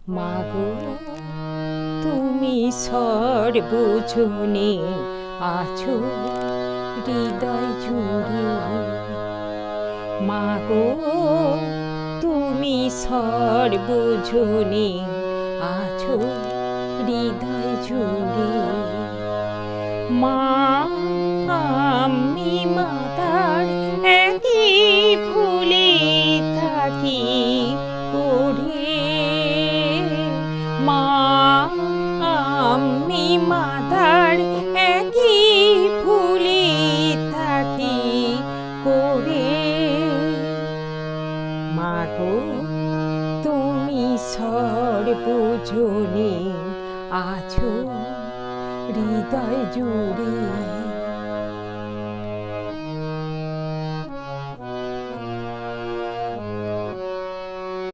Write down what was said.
মাগো তুমি সর্বজনে আছো হৃদয় জুড়ে। মাগো তুমি সর্বজনে আছো হৃদয় জুড়ে। মা আমি মাতার একই ফুলে থাকি পড়ে। মা আমি মাতার একই ফুলে থাকি পড়ে। মাগো তুমি সর্বজনে আছো হৃদয় জুড়ে।